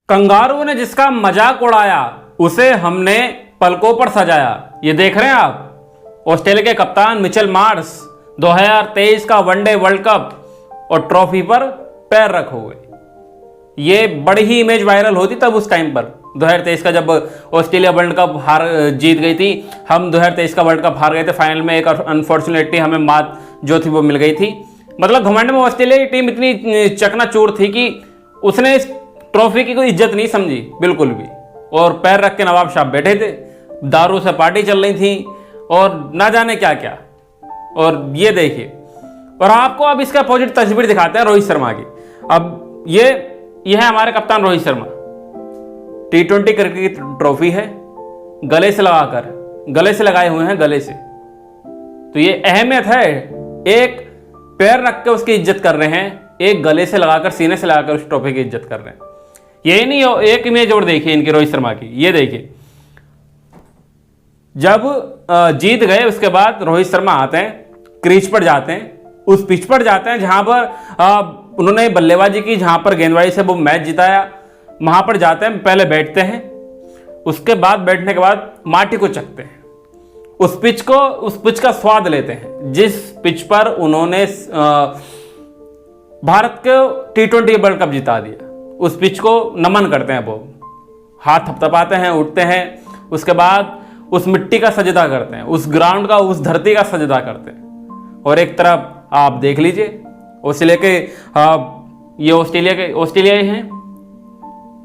Kangaroo ने जिसका मजाक उड़ाया उसे हमने पलकों पर सजाया। ये देख रहे हैं आप, ऑस्ट्रेलिया के कप्तान मिचेल मार्श 2023 का वनडे वर्ल्ड कप और ट्रॉफी पर पैर रखे हुए। ये बड़ी ही इमेज वायरल होती तब उस टाइम पर 2023 का, जब ऑस्ट्रेलिया वर्ल्ड कप जीत गई थी। हम 2023 का वर्ल्ड कप हार गए थे फाइनल में, एक अनफॉर्चुनेटली हमें मात जो थी वो मिल गई थी। मतलब घमंड में ऑस्ट्रेलिया की टीम इतनी चकनाचूर थी कि उसने इस ट्रॉफी की कोई इज्जत नहीं समझी बिल्कुल भी, और पैर रख के नवाब साहब बैठे थे, दारू से पार्टी चल रही थी और ना जाने क्या क्या। और ये देखिए, और आपको अब इसका अपोजिट तस्वीर दिखाते हैं रोहित शर्मा की। अब ये है हमारे कप्तान रोहित शर्मा, T20 क्रिकेट की ट्रॉफी है, गले से लगाए हुए हैं गले से। तो ये अहमियत है, एक पैर रख के उसकी इज्जत कर रहे हैं, एक गले से लगाकर, सीने से लगाकर उस ट्रॉफी की इज्जत कर रहे हैं। यही नहीं, एक इमेज और देखिए इनकी रोहित शर्मा की, ये देखिए। जब जीत गए उसके बाद रोहित शर्मा आते हैं, क्रीज पर जाते हैं, उस पिच पर जाते हैं जहां पर उन्होंने बल्लेबाजी की, जहां पर गेंदबाजी से वो मैच जिताया, वहां पर जाते हैं, पहले बैठते हैं, उसके बाद बैठने के बाद माटी को चखते हैं, उस पिच का स्वाद लेते हैं जिस पिच पर उन्होंने भारत को T20 वर्ल्ड कप जिता दिया। उस पिच को नमन करते हैं, वो हाथ थपथपाते हैं, उठते हैं, उसके बाद उस मिट्टी का सजदा करते हैं, उस ग्राउंड का, उस धरती का सजदा करते हैं। और एक तरफ आप देख लीजिए, ऑस्ट्रेलिया के ये ऑस्ट्रेलिया ही हैं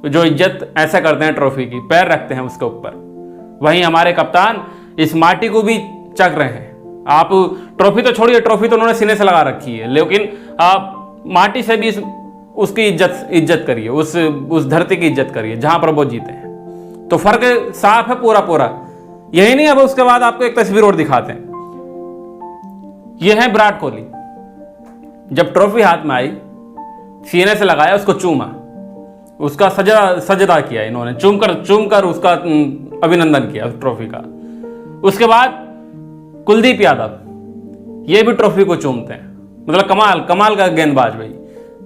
जो इज्जत ऐसा करते हैं, ट्रॉफी की पैर रखते हैं उसके ऊपर। वहीं हमारे कप्तान इस माटी को भी चख रहे हैं। आप ट्रॉफी तो छोड़िए, ट्रॉफी तो उन्होंने सीने से लगा रखी है, लेकिन आप माटी से भी उसकी इज्जत करिए, उस धरती की इज्जत करिए जहां पर वो जीते हैं। तो फर्क साफ है पूरा। यही नहीं, अब उसके बाद आपको एक तस्वीर और दिखाते हैं। यह है विराट कोहली, जब ट्रॉफी हाथ में आई, सीने से लगाया, उसको चूमा, उसका सजदा किया इन्होंने, चूम कर उसका अभिनंदन किया उस ट्रॉफी का। उसके बाद कुलदीप यादव, ये भी ट्रॉफी को चूमते हैं। मतलब कमाल का गेंदबाज भाई,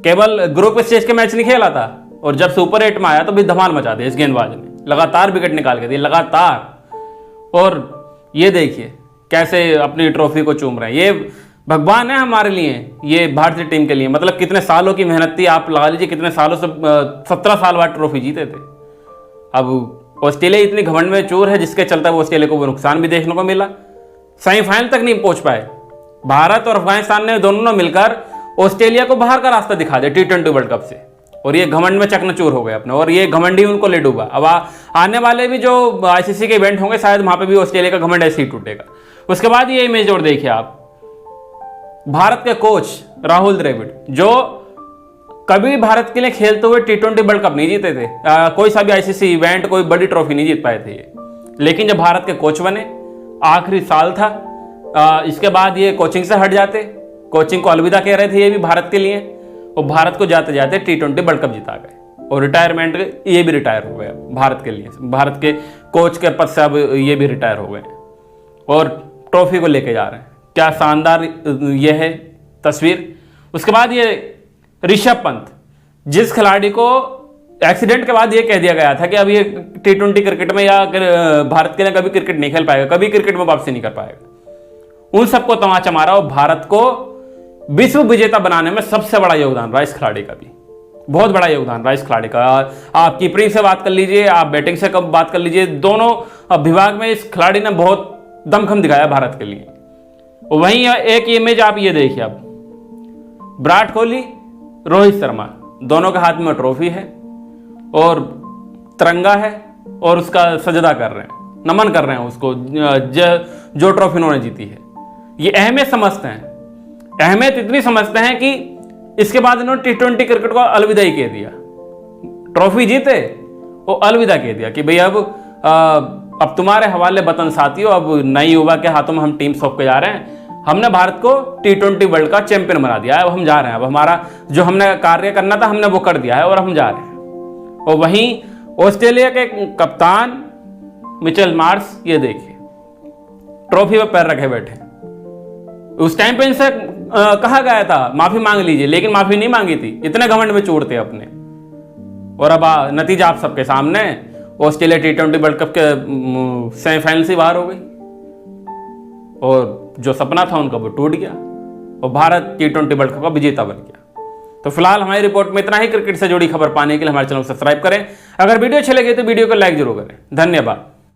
केवल ग्रुप स्टेज के मैच नहीं खेला था, और जब सुपर 8 में आया तो भी धमाल मचा दिया इस गेंदबाज ने, लगातार विकेट निकाल के दिए लगातार। और ये देखिए कैसे अपनी ट्रॉफी को चूम रहे हैं। ये भगवान है हमारे लिए, ये भारतीय टीम के लिए। मतलब कितने सालों की मेहनत थी, आप लगा लीजिए कितने सालों से, 17 साल बाद ट्रॉफी जीते थे। अब ऑस्ट्रेलिया इतनी घमंड में चूर है जिसके चलते वो ऑस्ट्रेलिया को वो नुकसान भी देखने को मिला, सेमीफाइनल तक नहीं पहुंच पाए। भारत और अफगानिस्तान ने दोनों ने मिलकर ऑस्ट्रेलिया को बाहर का रास्ता दिखा दिया T20 वर्ल्ड कप से, और ये घमंड में चकनाचूर हो गए अपने, और ये घमंड ही उनको ले डूबा। अब आने वाले भी जो ICC के इवेंट होंगे, शायद वहां पे भी ऑस्ट्रेलिया का घमंड ऐसे ही टूटेगा। उसके बाद ये इमेज और देखिए आप, भारत के कोच राहुल द्रविड़, जो कभी भारत के लिए खेलते हुए T20 वर्ल्ड कप नहीं जीते थे, कोई सा भी ICC इवेंट, कोई बड़ी ट्रॉफी नहीं जीत पाए थे ये। लेकिन जब भारत के कोच बने, आखिरी साल था, इसके बाद ये कोचिंग से हट जाते, कोचिंग को अलविदा कह रहे थे ये भी भारत के लिए, और भारत को जाते जाते T20 वर्ल्ड कप जिता गए, और रिटायरमेंट ये भी रिटायर हो गए भारत के लिए, भारत के कोच के पद से अब ये भी रिटायर हो गए और ट्रॉफी को लेके जा रहे हैं। क्या शानदार ये है तस्वीर। उसके बाद ये ऋषभ पंत, जिस खिलाड़ी को एक्सीडेंट के बाद ये कह दिया गया था कि अब ये T20 क्रिकेट में या भारत के लिए कभी क्रिकेट नहीं खेल पाएगा, कभी क्रिकेट में वापसी नहीं कर पाएगा, उन सबको तमाचा मारा, और भारत को विश्व विजेता बनाने में सबसे बड़ा योगदान रहा इस खिलाड़ी का भी, बहुत बड़ा योगदान रहा इस खिलाड़ी का। आप कीपिंग से बात कर लीजिए, आप बैटिंग से कब बात कर लीजिए, दोनों विभाग में इस खिलाड़ी ने बहुत दमखम दिखाया भारत के लिए। वहीं एक इमेज आप ये देखिए, आप विराट कोहली, रोहित शर्मा, दोनों के हाथ में ट्रॉफी है और तिरंगा है, और उसका सजदा कर रहे हैं, नमन कर रहे हैं उसको, जो ट्रॉफी उन्होंने जीती है। ये अहमियत समझते हैं, अहमियत इतनी समझते हैं कि इसके बाद इन्होंने T20 क्रिकेट को अलविदा ही कह दिया। ट्रॉफी जीते और अलविदा कह दिया कि भाई अब तुम्हारे हवाले वतन साथियों, अब नई युवा के हाथों में हम टीम सौंप के जा रहे हैं। हमने भारत को T20 वर्ल्ड का चैंपियन बना दिया है, अब हम जा रहे हैं, अब हमारा जो हमने कार्य करना था हमने वो कर दिया है, और हम जा रहे हैं। और वहीं ऑस्ट्रेलिया के कप्तान मिचेल मार्श, ये देखिए ट्रॉफी पर पैर रखे बैठे। उस टाइम पे इनसे कहा गया था माफी मांग लीजिए, लेकिन माफी नहीं मांगी थी, इतने घमंड में चूर थे अपने। और अब नतीजा आप सबके सामने, ऑस्ट्रेलिया T20 वर्ल्ड कप के सेमीफाइनल से बाहर हो गई और जो सपना था उनका वो टूट गया और भारत T20 वर्ल्ड कप का विजेता बन गया। तो फिलहाल हमारी रिपोर्ट में इतना ही। क्रिकेट से जुड़ी खबर पाने के लिए हमारे चैनल को सब्सक्राइब करें। अगर वीडियो अच्छी लगे तो वीडियो को लाइक जरूर करें। धन्यवाद।